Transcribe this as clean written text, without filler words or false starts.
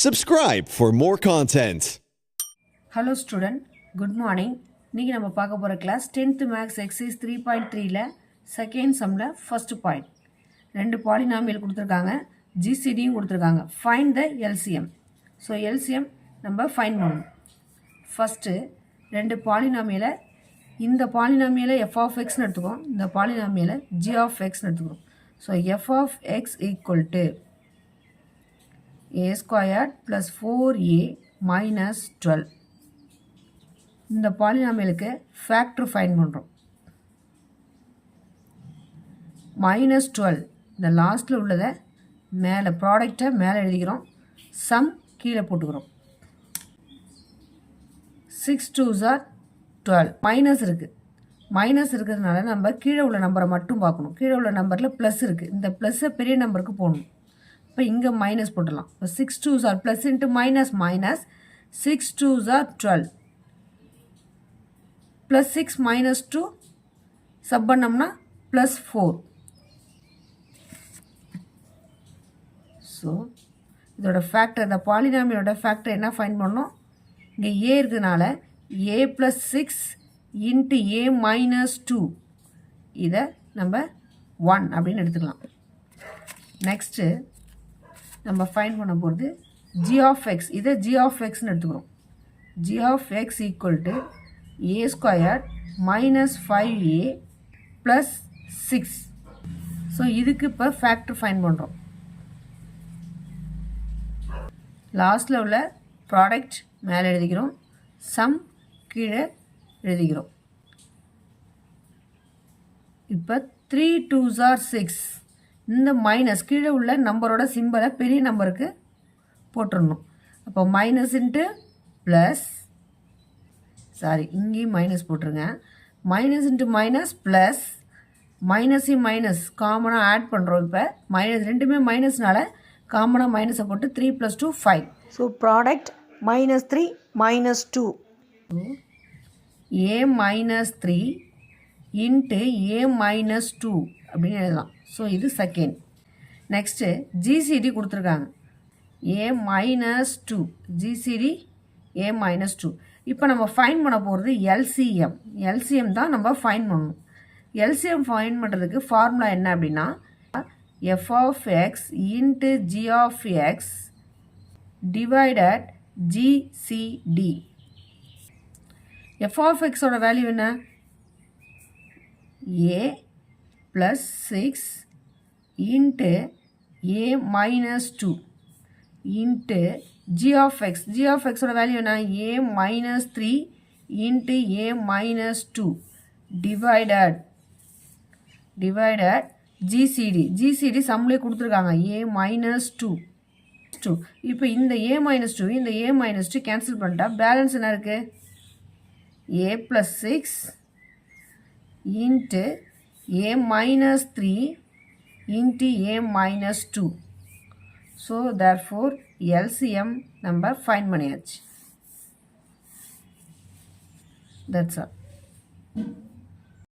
Subscribe for more content. Hello student, good morning. இன்னைக்கு நம்ம பார்க்க போற கிளாஸ் 10th மேக்ஸ் எக்ஸசைஸ் 3.3ல செகண்ட் சம்ல ஃபர்ஸ்ட் பாயிண்ட். ரெண்டு பாலினாமியல் கொடுத்திருக்காங்க, ஜிசிடியும் கொடுத்திருக்காங்க. Find the LCM. So LCM நம்ம ஃபைண்ட் பண்ணணும். ஃபர்ஸ்ட் ரெண்டு பாலினாமியலை இந்த பாலினாமியலை எஃப் ஆஃப் எக்ஸ்னு எடுத்துக்கோம், இந்த பாலினாமியலை ஜி ஆஃப் எக்ஸ்னு எடுத்துக்கிறோம். So F of X equal to a squared plus 4a minus 12. இந்த பாலினாமியலுக்கு ஃபேக்டர் ஃபைண்ட் பண்ணுறோம். மைனஸ் 12 இந்த லாஸ்ட்டில் உள்ளதை மேலே ப்ராடக்டை மேலே எழுதிக்கிறோம், சம் கீழே போட்டுக்கிறோம். 6 2s are 12. மைனஸ் இருக்குது, மைனஸ் இருக்கிறதுனால நம்ம கீழே உள்ள நம்பரை மட்டும் பார்க்கணும். கீழே உள்ள நம்பரில் ப்ளஸ் இருக்குது, இந்த ப்ளஸ்ஸை பெரிய நம்பருக்கு போகணும். இப்போ இங்கே மைனஸ் போட்டுடலாம். இப்போ 6 2s are plus into minus minus 6 2s are 12 plus 6 minus 2 sub பண்ணோம்னா ப்ளஸ் 4. ஸோ இதோட ஃபேக்டர், இந்த பாலினாமியோட ஃபேக்டர் என்ன ஃபைண்ட் பண்ணோம்? இங்கே ஏ இருக்கிறதுனால ஏ ப்ளஸ் 6 இன்ட்டு ஏ மைனஸ் 2 இதை நம்ம 1 அப்படின்னு எடுத்துக்கலாம். நெக்ஸ்ட்டு நம்ம ஃபைண்ட் பண்ண போகிறது ஜி ஆஃப் எக்ஸ். இதை ஜி ஆஃப் எக்ஸ்னு எடுத்துக்கிறோம். G of X equal to A square minus 5a plus 6. So இதுக்கு இப்போ ஃபேக்டர் ஃபைண்ட் பண்ணுறோம். லாஸ்ட்டில் உள்ள ப்ராடக்ட் மேலே எழுதிக்கிறோம், சம் கீழே எழுதிக்கிறோம். இப்போ 3 2s are 6. இந்த மைனஸ் கீழே உள்ள நம்பரோட சிம்பலை பெரிய நம்பருக்கு போட்டுடணும். அப்போ மைனஸ் இன்ட்டு ப்ளஸ், சாரி இங்கேயும் மைனஸ் போட்டுருங்க. மைனஸ் இன்ட்டு மைனஸ் ப்ளஸ், மைனஸையும் மைனஸ் காமனாக ஆட் பண்ணுறோம். இப்போ மைனஸ் ரெண்டுமே மைனஸ்னால காமனாக மைனஸை போட்டு 3 + 2 5. So product -3 -2. A minus 3 into a minus 2 அப்படின்னு எழுதலாம். ஸோ இது செகண்ட். நெக்ஸ்ட்டு ஜிசிடி கொடுத்துருக்காங்க, a minus 2, GCD A minus 2. இப்போ நம்ம ஃபைண்ட் பண்ண போகிறது எல்சிஎம். எல்சிஎம் தான் நம்ம ஃபைண்ட் பண்ணணும். எல்சிஎம் ஃபைண்ட் பண்ணுறதுக்கு ஃபார்முலா என்ன அப்படின்னா f of x into g of x divided GCD. F of எக்ஸோட வேல்யூ என்ன? A plus 6 into a minus 2 into g of x. G of எக்ஸோட வேல்யூ என்ன? A minus 3 into a minus 2 divided GCD. GCD சம்லேயே கொடுத்துருக்காங்க, a minus 2. இப்போ இந்த ஏ minus 2 இந்த ஏ minus 2 cancel பண்ணிட்டா பேலன்ஸ் என்ன இருக்குது? ஏ plus 6 into a minus 3 into a minus 2. So therefore LCM number find பண்ணியாச்சு. That's all.